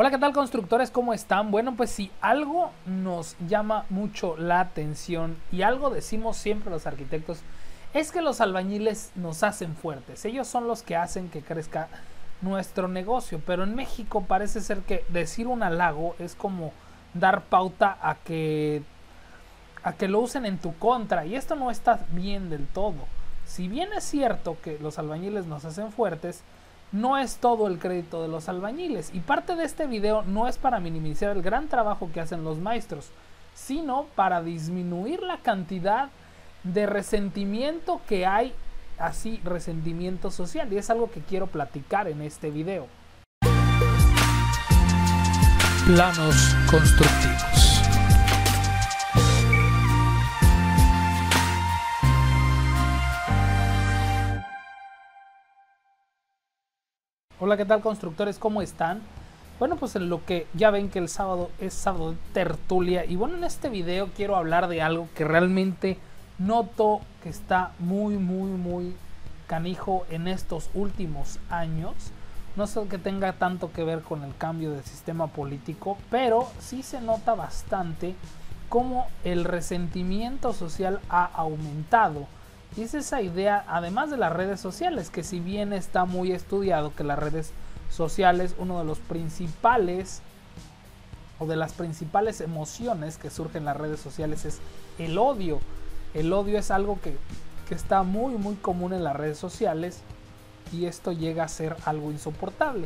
Hola, ¿qué tal, constructores? ¿Cómo están? Bueno, pues si algo nos llama mucho la atención y algo decimos siempre los arquitectos, es que los albañiles nos hacen fuertes. Ellos son los que hacen que crezca nuestro negocio, pero en México parece ser que decir un halago es como dar pauta a que lo usen en tu contra, y esto no está bien del todo. Si bien es cierto que los albañiles nos hacen fuertes, no es todo el crédito de los albañiles, y parte de este video no es para minimizar el gran trabajo que hacen los maestros, sino para disminuir la cantidad de resentimiento que hay, así resentimiento social, y es algo que quiero platicar en este video. Planos constructivos. Hola, ¿qué tal, constructores? ¿Cómo están? Bueno, pues en lo que ya ven que el sábado es sábado de tertulia, y bueno, en este video quiero hablar de algo que realmente noto que está muy canijo en estos últimos años. No sé que tenga tanto que ver con el cambio de sistema político, pero sí se nota bastante cómo el resentimiento social ha aumentado. Y es esa idea, además de las redes sociales, que si bien está muy estudiado que las redes sociales, uno de los principales o de las principales emociones que surgen en las redes sociales es el odio. El odio es algo que está muy común en las redes sociales, y esto llega a ser algo insoportable.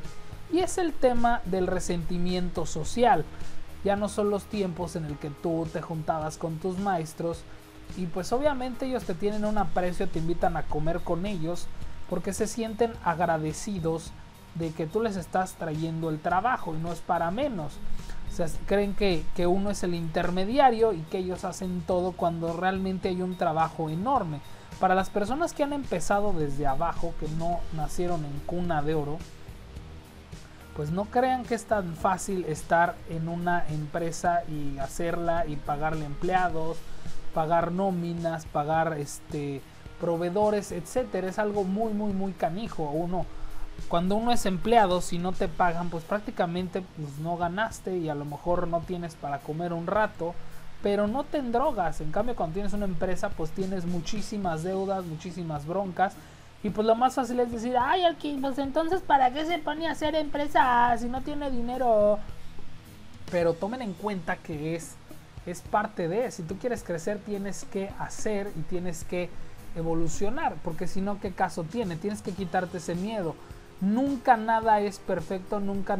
Y es el tema del resentimiento social. Ya no son los tiempos en el que tú te juntabas con tus maestros y pues obviamente ellos te tienen un aprecio, te invitan a comer con ellos porque se sienten agradecidos de que tú les estás trayendo el trabajo, y no es para menos. O sea, creen que uno es el intermediario y que ellos hacen todo, cuando realmente hay un trabajo enorme. Para las personas que han empezado desde abajo, que no nacieron en cuna de oro, pues no crean que es tan fácil estar en una empresa y hacerla y pagarle empleados, pagar nóminas, pagar proveedores, etcétera. Es algo muy canijo. Cuando uno es empleado, si no te pagan, pues prácticamente pues no ganaste, y a lo mejor no tienes para comer un rato, pero no te endrogas. En cambio, cuando tienes una empresa, pues tienes muchísimas deudas, muchísimas broncas, y pues lo más fácil es decir, ay, aquí, pues entonces ¿para qué se pone a hacer empresa si no tiene dinero? Pero tomen en cuenta que es parte de, si tú quieres crecer tienes que hacer y tienes que evolucionar, porque si no, ¿qué caso tiene? Tienes que quitarte ese miedo. Nunca nada es perfecto, nunca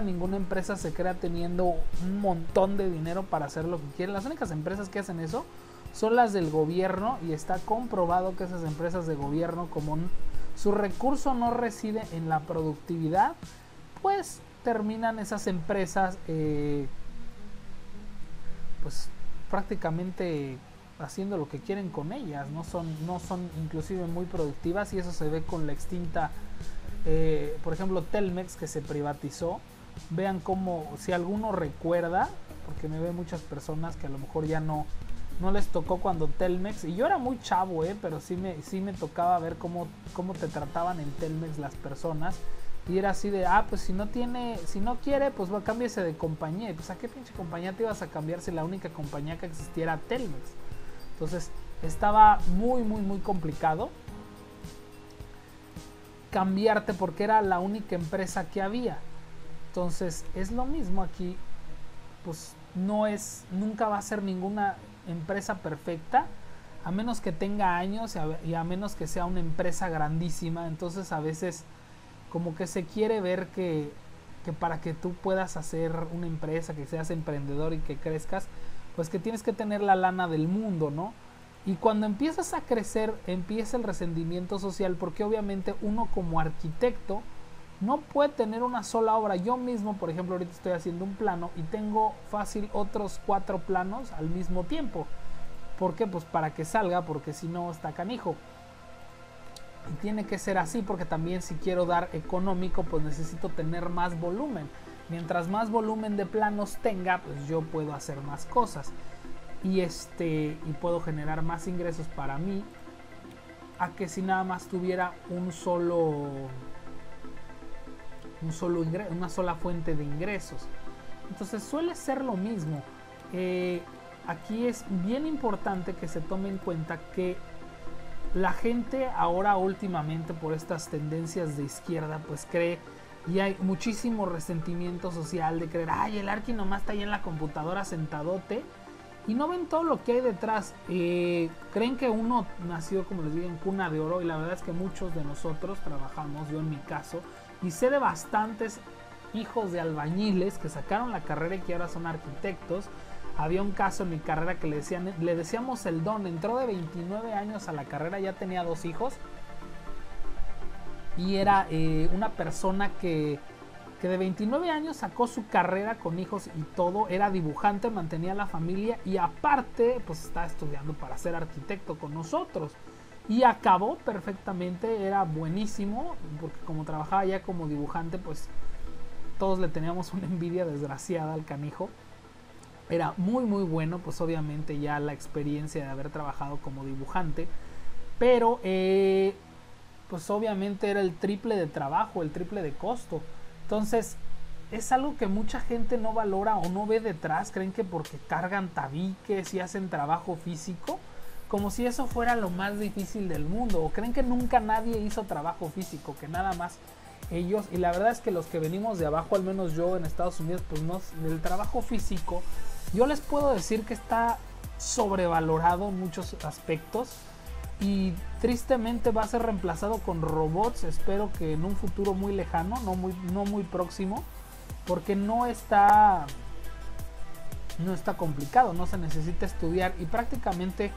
ninguna empresa se crea teniendo un montón de dinero para hacer lo que quieren. Las únicas empresas que hacen eso son las del gobierno, y está comprobado que esas empresas de gobierno, como su recurso no reside en la productividad, pues terminan esas empresas pues prácticamente haciendo lo que quieren con ellas. No son inclusive muy productivas, y eso se ve con la extinta por ejemplo Telmex, que se privatizó. Vean cómo, si alguno recuerda, porque me ven muchas personas que a lo mejor ya no les tocó cuando Telmex, y yo era muy chavo, pero sí me tocaba ver cómo te trataban en Telmex las personas, y era así de, pues si no quiere, pues cámbiese de compañía. Y pues ¿a qué pinche compañía te ibas a cambiar si la única compañía que existiera era Telmex? Entonces estaba muy complicado cambiarte, porque era la única empresa que había. Entonces es lo mismo aquí, pues nunca va a ser ninguna empresa perfecta, a menos que tenga años y a menos que sea una empresa grandísima. Entonces a veces como que se quiere ver que para que tú puedas hacer una empresa, que seas emprendedor y que crezcas, pues que tienes que tener la lana del mundo, ¿no? Y cuando empiezas a crecer, empieza el resentimiento social, porque obviamente uno como arquitecto no puede tener una sola obra. Yo mismo, por ejemplo, ahorita estoy haciendo un plano y tengo fácil otros 4 planos al mismo tiempo. ¿Por qué? Pues para que salga, porque si no está canijo. Y tiene que ser así, porque también si quiero dar económico, pues necesito tener más volumen. Mientras más volumen de planos tenga, pues yo puedo hacer más cosas. Y puedo generar más ingresos para mí, a que si nada más tuviera un solo una sola fuente de ingresos. Entonces suele ser lo mismo. Aquí es bien importante que se tome en cuenta que la gente ahora últimamente, por estas tendencias de izquierda, pues cree, y hay muchísimo resentimiento social de creer, ay, el Arqui nomás está ahí en la computadora sentadote, y no ven todo lo que hay detrás. Creen que uno nació, como les digo, en cuna de oro, y la verdad es que muchos de nosotros trabajamos, yo en mi caso, y sé de bastantes hijos de albañiles que sacaron la carrera y que ahora son arquitectos. Había un caso en mi carrera que le decíamos el Don, entró de 29 años a la carrera, ya tenía 2 hijos, y era una persona que de 29 años sacó su carrera con hijos y todo, era dibujante, mantenía la familia y aparte pues estaba estudiando para ser arquitecto con nosotros, y acabó perfectamente, era buenísimo, porque como trabajaba ya como dibujante, pues todos le teníamos una envidia desgraciada al canijo. Era muy muy bueno, pues obviamente ya la experiencia de haber trabajado como dibujante, pero pues obviamente era el triple de trabajo, el triple de costo. Entonces es algo que mucha gente no valora o no ve detrás. Creen que porque cargan tabiques y hacen trabajo físico, como si eso fuera lo más difícil del mundo, o creen que nunca nadie hizo trabajo físico, que nada más ellos. Y la verdad es que los que venimos de abajo, al menos yo en Estados Unidos, pues no, el trabajo físico, yo les puedo decir que está sobrevalorado en muchos aspectos, y tristemente va a ser reemplazado con robots. Espero que en un futuro muy lejano, no muy próximo, porque no está complicado, no se necesita estudiar, y prácticamente,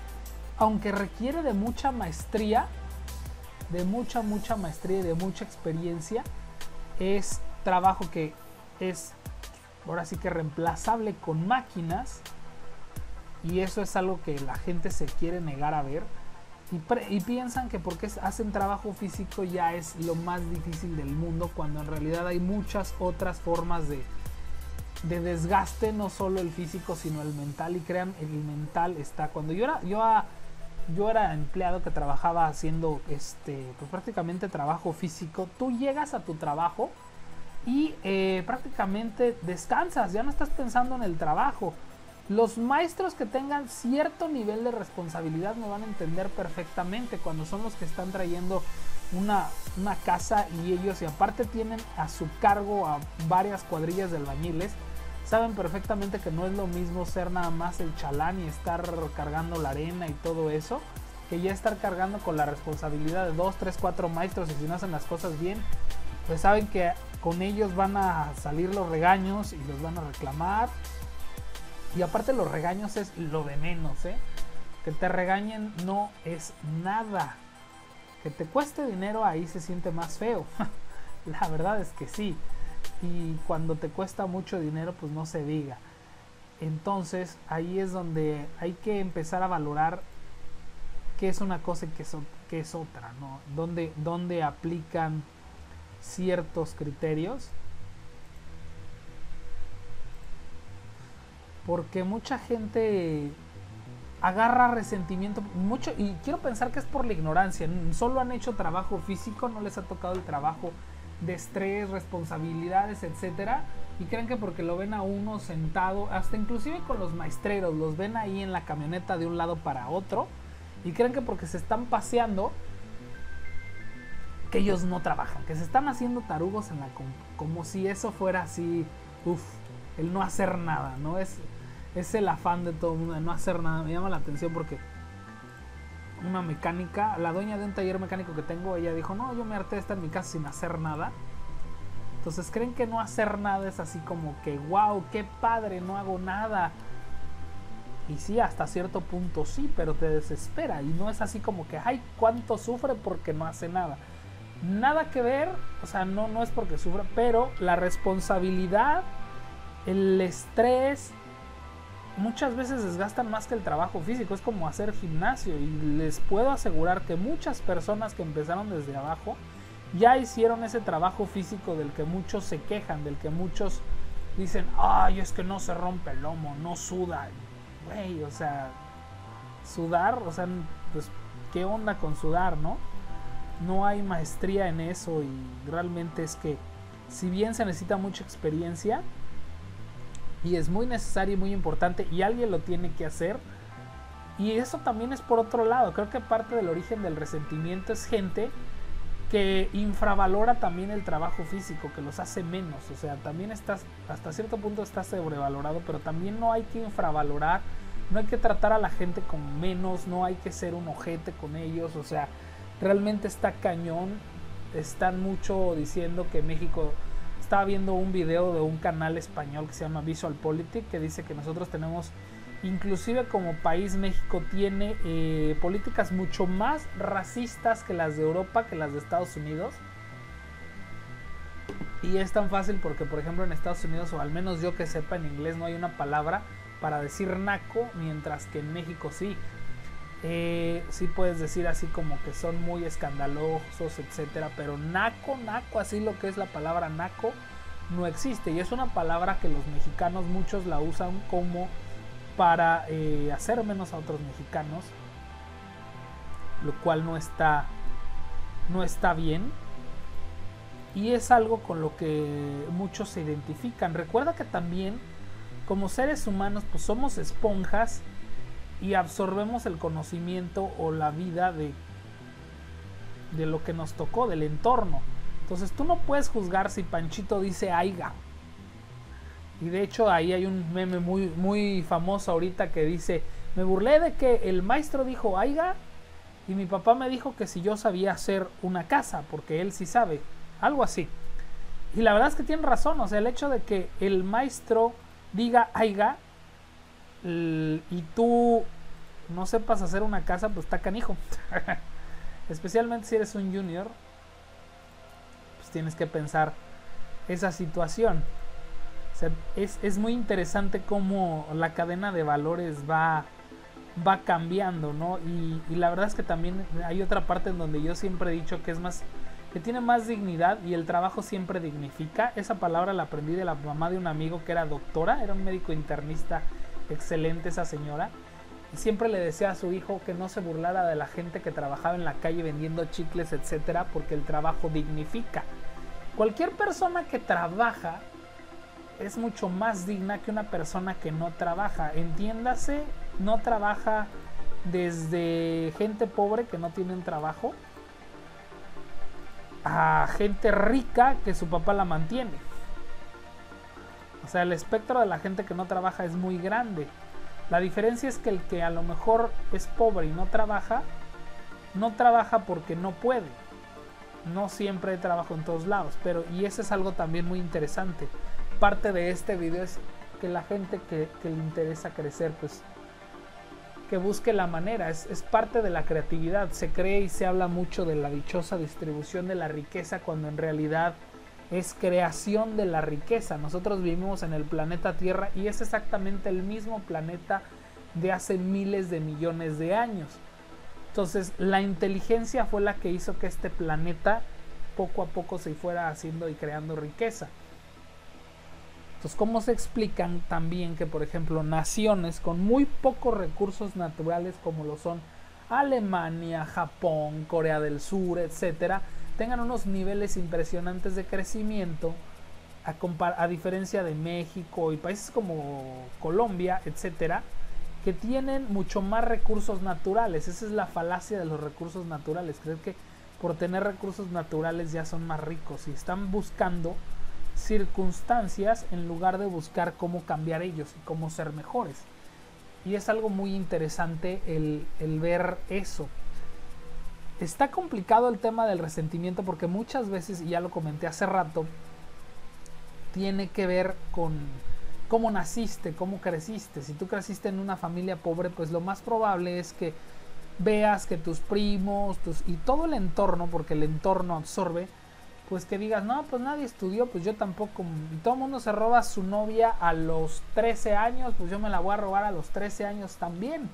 aunque requiere de mucha maestría, de mucha maestría y de mucha experiencia, es trabajo que es ahora sí que reemplazable con máquinas, y eso es algo que la gente se quiere negar a ver, y piensan que porque hacen trabajo físico ya es lo más difícil del mundo, cuando en realidad hay muchas otras formas de desgaste, no solo el físico sino el mental. Y crean, el mental está, cuando yo era empleado que trabajaba haciendo pues prácticamente trabajo físico, tú llegas a tu trabajo y prácticamente descansas, ya no estás pensando en el trabajo. Los maestros que tengan cierto nivel de responsabilidad me van a entender perfectamente, cuando son los que están trayendo una casa, y ellos, y aparte tienen a su cargo a varias cuadrillas de albañiles, saben perfectamente que no es lo mismo ser nada más el chalán y estar cargando la arena y todo eso, que ya estar cargando con la responsabilidad de 2, 3, 4 maestros, y si no hacen las cosas bien, pues saben que con ellos van a salir los regaños y los van a reclamar. Y aparte los regaños es lo de menos, que te regañen no es nada. Que te cueste dinero, ahí se siente más feo. La verdad es que sí. Y cuando te cuesta mucho dinero, pues no se diga. Entonces ahí es donde hay que empezar a valorar qué es una cosa y qué es otra, ¿no? Donde aplican ciertos criterios. Porque mucha gente agarra resentimiento mucho, y quiero pensar que es por la ignorancia. Solo han hecho trabajo físico, no les ha tocado el trabajo de estrés, responsabilidades, etcétera, y creen que porque lo ven a uno sentado, hasta inclusive con los maestreros, los ven ahí en la camioneta de un lado para otro, y creen que porque se están paseando, que ellos no trabajan, que se están haciendo tarugos en la como si eso fuera así, el no hacer nada, ¿no? Es el afán de todo el mundo de no hacer nada. Me llama la atención porque una mecánica, la dueña de un taller mecánico que tengo, ella dijo, no, yo me harté de estar en mi casa sin hacer nada. Entonces creen que no hacer nada es así como que, wow, qué padre, no hago nada. Y sí, hasta cierto punto sí, pero te desespera, y no es así como que, ay, cuánto sufre porque no hace nada. Nada que ver, o sea, no es porque sufra, pero la responsabilidad, el estrés, muchas veces desgastan más que el trabajo físico. Es como hacer gimnasio, y les puedo asegurar que muchas personas que empezaron desde abajo ya hicieron ese trabajo físico del que muchos se quejan, del que muchos dicen, ay, es que no se rompe el lomo, no suda. Güey, o sea, sudar, o sea, pues, ¿qué onda con sudar, no? No hay maestría en eso, y realmente es que si bien se necesita mucha experiencia y es muy necesario y muy importante y alguien lo tiene que hacer. Y eso también es por otro lado, creo que parte del origen del resentimiento es gente que infravalora también el trabajo físico, que los hace menos. O sea, también hasta cierto punto está sobrevalorado, pero también no hay que infravalorar, no hay que tratar a la gente con menos, no hay que ser un ojete con ellos. O sea, realmente está cañón. Están mucho diciendo que México... Estaba viendo un video de un canal español que se llama Visual Politic, que dice que nosotros tenemos, inclusive como país, México tiene políticas mucho más racistas que las de Europa, que las de Estados Unidos. Y es tan fácil porque, por ejemplo, en Estados Unidos, o al menos yo que sepa, en inglés no hay una palabra para decir naco, mientras que en México sí. Sí puedes decir así como que son muy escandalosos, etcétera, pero naco, así lo que es la palabra naco, no existe. Y es una palabra que los mexicanos muchos la usan como para hacer menos a otros mexicanos, lo cual no está bien. Y es algo con lo que muchos se identifican. Recuerda que también como seres humanos pues somos esponjas y absorbemos el conocimiento o la vida de lo que nos tocó, del entorno. Entonces tú no puedes juzgar si Panchito dice aiga. Y de hecho ahí hay un meme muy famoso ahorita que dice: me burlé de que el maestro dijo aiga y mi papá me dijo que si yo sabía hacer una casa, porque él sí sabe, algo así. Y la verdad es que tienen razón. O sea, el hecho de que el maestro diga aiga y tú no sepas hacer una casa, pues está canijo. Especialmente si eres un junior, pues tienes que pensar esa situación. O sea, es muy interesante cómo la cadena de valores va cambiando, ¿no? Y la verdad es que también hay otra parte en donde yo siempre he dicho que es más, que tiene más dignidad, y el trabajo siempre dignifica. Esa palabra la aprendí de la mamá de un amigo que era doctora, era un médico internista excelente esa señora, y siempre le decía a su hijo que no se burlara de la gente que trabajaba en la calle vendiendo chicles, etcétera, porque el trabajo dignifica. Cualquier persona que trabaja es mucho más digna que una persona que no trabaja. Entiéndase, no trabaja desde gente pobre que no tienen trabajo a gente rica que su papá la mantiene. O sea, el espectro de la gente que no trabaja es muy grande. La diferencia es que el que a lo mejor es pobre y no trabaja porque no puede. No siempre hay trabajo en todos lados, pero y eso es algo también muy interesante. Parte de este video es que la gente que le interesa crecer, pues que busque la manera, es parte de la creatividad. Se cree y se habla mucho de la dichosa distribución de la riqueza, cuando en realidad es creación de la riqueza. Nosotros vivimos en el planeta Tierra y es exactamente el mismo planeta de hace miles de millones de años. Entonces la inteligencia fue la que hizo que este planeta poco a poco se fuera haciendo y creando riqueza. Entonces, ¿cómo se explican también que, por ejemplo, naciones con muy pocos recursos naturales, como lo son Alemania, Japón, Corea del Sur, etcétera, tengan unos niveles impresionantes de crecimiento a diferencia de México y países como Colombia, etcétera, que tienen mucho más recursos naturales? Esa es la falacia de los recursos naturales. Creer que por tener recursos naturales ya son más ricos, y están buscando circunstancias en lugar de buscar cómo cambiar ellos y cómo ser mejores. Y es algo muy interesante el ver eso. Está complicado el tema del resentimiento porque muchas veces, y ya lo comenté hace rato, tiene que ver con cómo naciste, cómo creciste. Si tú creciste en una familia pobre, pues lo más probable es que veas que tus primos y todo el entorno, porque el entorno absorbe, pues que digas, no, pues nadie estudió, pues yo tampoco, y todo el mundo se roba a su novia a los 13 años, pues yo me la voy a robar a los 13 años también.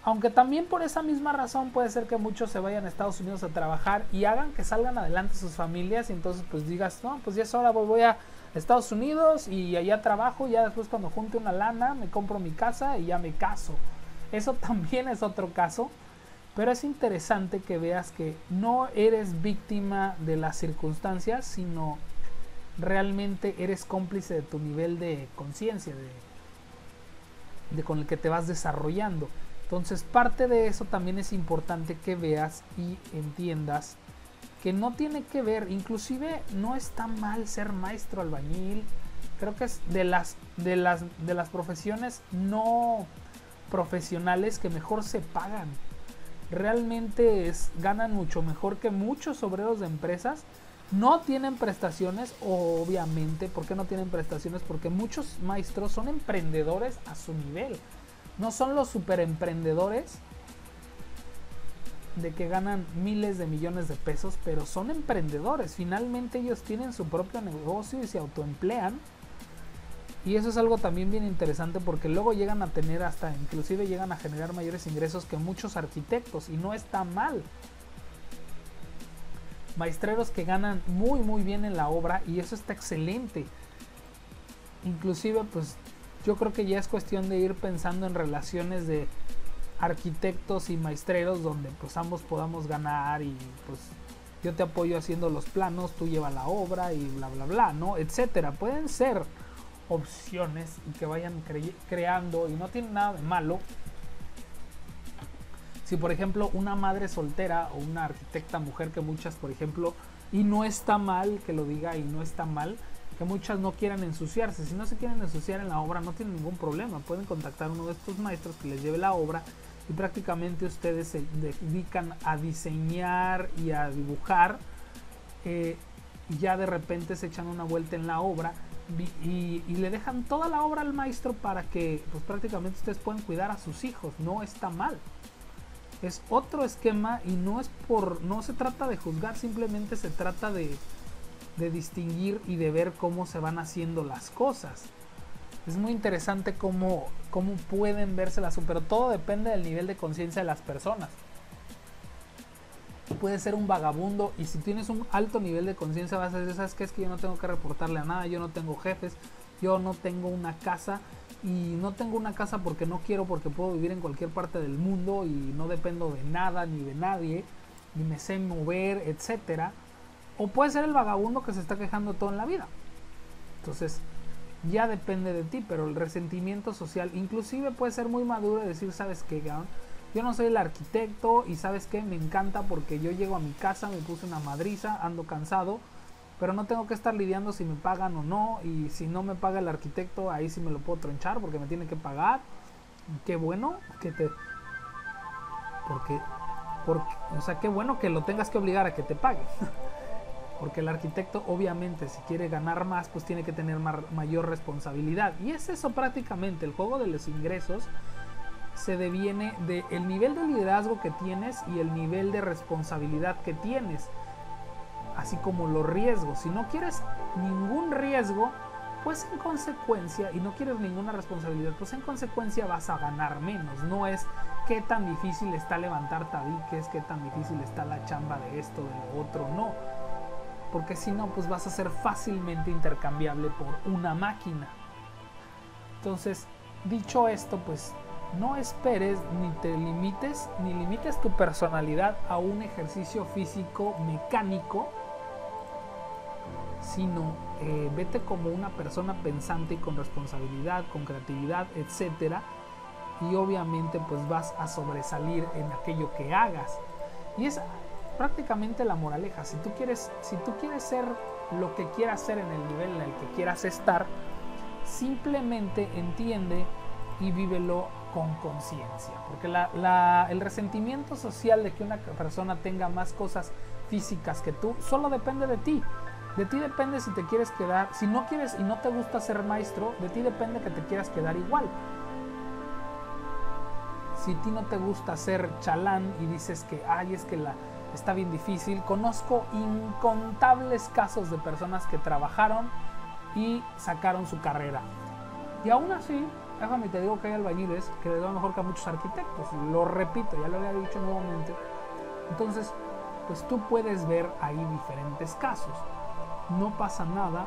Aunque también por esa misma razón puede ser que muchos se vayan a Estados Unidos a trabajar y hagan que salgan adelante sus familias, y entonces pues digas, no, pues ya es hora, voy a Estados Unidos y allá trabajo, ya después cuando junte una lana me compro mi casa y ya me caso. Eso también es otro caso. Pero es interesante que veas que no eres víctima de las circunstancias, sino realmente eres cómplice de tu nivel de conciencia, de con el que te vas desarrollando. Entonces parte de eso también es importante que veas y entiendas que no tiene que ver, inclusive no está mal ser maestro albañil. Creo que es de las profesiones no profesionales que mejor se pagan. Realmente ganan mucho mejor que muchos obreros de empresas. No tienen prestaciones, obviamente. ¿Por qué no tienen prestaciones? Porque muchos maestros son emprendedores a su nivel. No son los super emprendedores de que ganan miles de millones de pesos, pero son emprendedores. Finalmente ellos tienen su propio negocio y se autoemplean. Y eso es algo también bien interesante, porque luego llegan a tener hasta, inclusive llegan a generar mayores ingresos que muchos arquitectos, y no está mal. Maestreros que ganan muy muy bien en la obra, y eso está excelente. Inclusive pues yo creo que ya es cuestión de ir pensando en relaciones de arquitectos y maestreros, donde pues ambos podamos ganar, y pues yo te apoyo haciendo los planos, tú llevas la obra y bla bla bla, ¿no? Etcétera. Pueden ser opciones y que vayan creando, y no tiene nada de malo si por ejemplo una madre soltera o una arquitecta mujer, que muchas por ejemplo, y no está mal que lo diga, y no está mal que muchas no quieran ensuciarse. Si no se quieren ensuciar en la obra, no tienen ningún problema, pueden contactar a uno de estos maestros que les lleve la obra, y prácticamente ustedes se dedican a diseñar y a dibujar, y ya de repente se echan una vuelta en la obra y le dejan toda la obra al maestro para que pues prácticamente ustedes puedan cuidar a sus hijos. No está mal, es otro esquema, y no se trata de juzgar, simplemente se trata de distinguir y de ver cómo se van haciendo las cosas. Es muy interesante cómo pueden vérselas, pero todo depende del nivel de conciencia de las personas. Puedes ser un vagabundo, y si tienes un alto nivel de conciencia vas a decir, ¿sabes qué? Es que yo no tengo que reportarle a nada, yo no tengo jefes, yo no tengo una casa, y no tengo una casa porque no quiero, porque puedo vivir en cualquier parte del mundo y no dependo de nada ni de nadie, ni me sé mover, etcétera. O puede ser el vagabundo que se está quejando todo en la vida. Entonces ya depende de ti, pero el resentimiento social inclusive puede ser muy maduro y decir, ¿sabes qué, Gaon? Yo no soy el arquitecto, y ¿sabes qué? Me encanta porque yo llego a mi casa, me puse una madriza, ando cansado, pero no tengo que estar lidiando si me pagan o no, y si no me paga el arquitecto, ahí sí me lo puedo tronchar porque me tiene que pagar. Qué bueno que o sea, qué bueno que lo tengas que obligar a que te pague. Porque el arquitecto, obviamente, si quiere ganar más, pues tiene que tener mayor responsabilidad. Y es eso prácticamente, el juego de los ingresos se deviene del nivel de liderazgo que tienes y el nivel de responsabilidad que tienes, así como los riesgos. Si no quieres ningún riesgo, pues en consecuencia, y no quieres ninguna responsabilidad, pues en consecuencia vas a ganar menos. No es qué tan difícil está levantar tabiques, qué tan difícil está la chamba de esto, de lo otro, no. Porque si no, pues vas a ser fácilmente intercambiable por una máquina. Entonces, dicho esto, pues no esperes ni te limites, ni limites tu personalidad a un ejercicio físico mecánico, sino vete como una persona pensante y con responsabilidad, con creatividad, etcétera, y obviamente pues vas a sobresalir en aquello que hagas. Y es prácticamente la moraleja. Si tú quieres ser lo que quieras ser en el nivel en el que quieras estar, simplemente entiende y vívelo con conciencia, porque el resentimiento social de que una persona tenga más cosas físicas que tú solo depende de ti. De ti depende si te quieres quedar, si no quieres y no te gusta ser maestro, de ti depende que te quieras quedar igual. Si a ti no te gusta ser chalán y dices que es que está bien difícil, conozco incontables casos de personas que trabajaron y sacaron su carrera, y aún así, déjame te digo que hay albañiles que les va mejor que a muchos arquitectos. Lo repito, ya lo había dicho nuevamente. Entonces, pues tú puedes ver ahí diferentes casos, no pasa nada.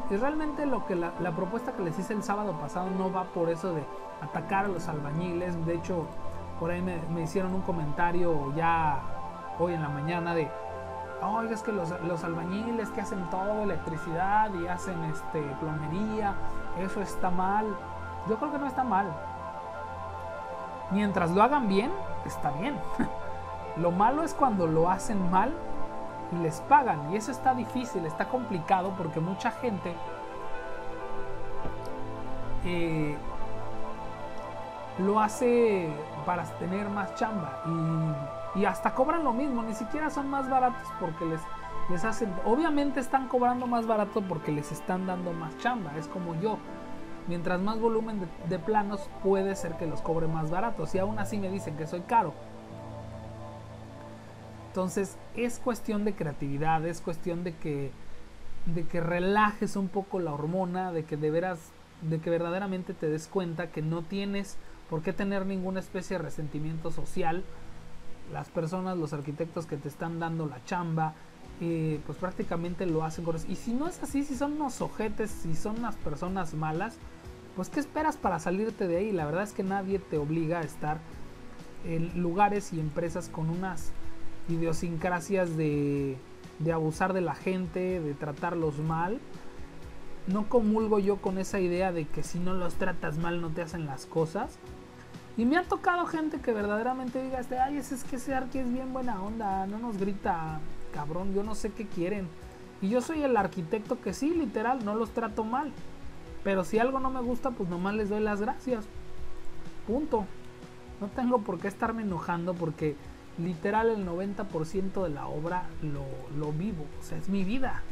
Y realmente la propuesta que les hice el sábado pasado no va por eso de atacar a los albañiles. De hecho, por ahí me hicieron un comentario ya hoy en la mañana de oiga, es que los albañiles que hacen todo, electricidad y hacen plomería, eso está mal. Yo creo que no está mal. Mientras lo hagan bien, está bien. Lo malo es cuando lo hacen mal y les pagan. Y eso está difícil, está complicado porque mucha gente lo hace para tener más chamba y hasta cobran lo mismo, ni siquiera son más baratos porque les hacen, obviamente están cobrando más barato porque les están dando más chamba. Es como yo, mientras más volumen de planos puede ser que los cobre más baratos y aún así me dicen que soy caro. Entonces es cuestión de creatividad, es cuestión de que relajes un poco la hormona, de que verdaderamente te des cuenta que no tienes por qué tener ninguna especie de resentimiento social. Las personas, los arquitectos que te están dando la chamba, pues prácticamente lo hacen con eso. Y si no es así, si son unos ojetes, si son unas personas malas, pues ¿qué esperas para salirte de ahí? La verdad es que nadie te obliga a estar en lugares y empresas con unas idiosincrasias de abusar de la gente, de tratarlos mal. No comulgo yo con esa idea de que si no los tratas mal no te hacen las cosas. Y me ha tocado gente que verdaderamente diga, ay, es que ese arqui es bien buena onda, no nos grita, cabrón, yo no sé qué quieren. Y yo soy el arquitecto que sí, literal, no los trato mal. Pero si algo no me gusta, pues nomás les doy las gracias. Punto. No tengo por qué estarme enojando porque literal el 90% de la obra lo vivo. O sea, es mi vida.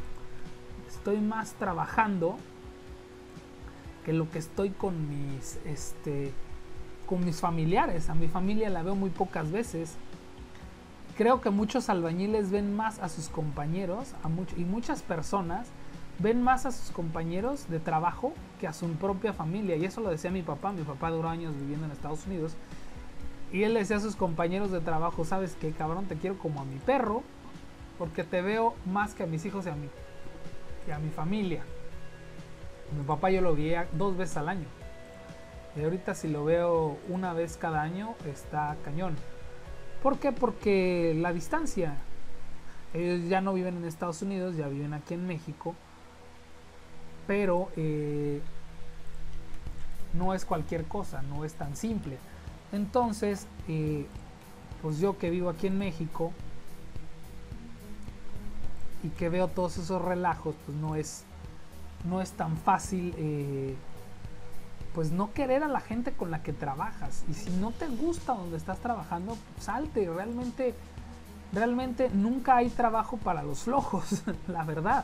Estoy más trabajando que lo que estoy con mis familiares. A mi familia la veo muy pocas veces. Creo que muchos albañiles ven más a sus compañeros y muchas personas ven más a sus compañeros de trabajo que a su propia familia. Y eso lo decía mi papá. Mi papá duró años viviendo en Estados Unidos y él le decía a sus compañeros de trabajo, ¿sabes qué, cabrón? Te quiero como a mi perro porque te veo más que a mis hijos y a mi familia. Mi papá yo lo veía 2 veces al año. Y ahorita si lo veo una vez cada año está cañón. ¿Por qué? Porque la distancia. Ellos ya no viven en Estados Unidos, ya viven aquí en México. Pero no es cualquier cosa, no es tan simple. Entonces, pues yo que vivo aquí en México y que veo todos esos relajos, pues no es tan fácil pues no querer a la gente con la que trabajas. Y si no te gusta donde estás trabajando, salte. Realmente nunca hay trabajo para los flojos, la verdad.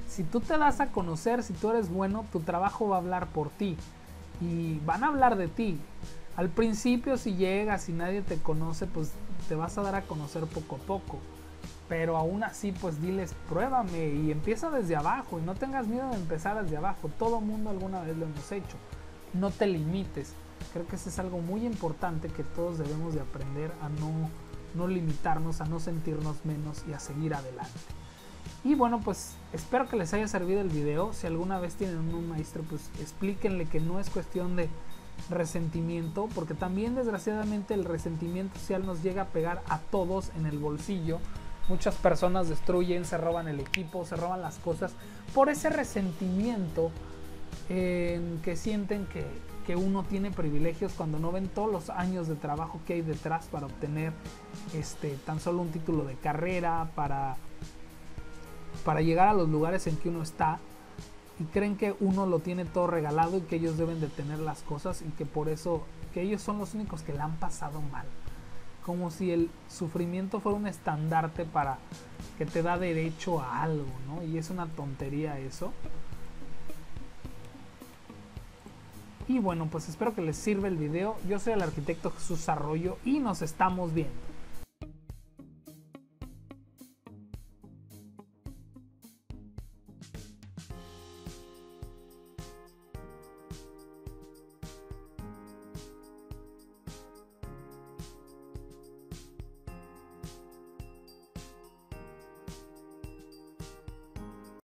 Si tú te das a conocer, si tú eres bueno, tu trabajo va a hablar por ti y van a hablar de ti. Al principio, si llegas y nadie te conoce, pues te vas a dar a conocer poco a poco. Pero aún así, pues diles, pruébame y empieza desde abajo. Y no tengas miedo de empezar desde abajo. Todo mundo alguna vez lo hemos hecho. No te limites. Creo que eso es algo muy importante que todos debemos de aprender a no limitarnos, a no sentirnos menos y a seguir adelante. Y bueno, pues espero que les haya servido el video. Si alguna vez tienen un maestro, pues explíquenle que no es cuestión de resentimiento, porque también desgraciadamente el resentimiento social nos llega a pegar a todos en el bolsillo. Muchas personas destruyen, se roban el equipo, se roban las cosas por ese resentimiento que sienten que uno tiene privilegios cuando no ven todos los años de trabajo que hay detrás para obtener tan solo un título de carrera, para llegar a los lugares en que uno está, y creen que uno lo tiene todo regalado y que ellos deben de tener las cosas y que por eso que ellos son los únicos que la han pasado mal, como si el sufrimiento fuera un estandarte para que te da derecho a algo, ¿no? Y es una tontería eso. Y bueno, pues espero que les sirva el video. Yo soy el arquitecto Jesús Arroyo y nos estamos viendo.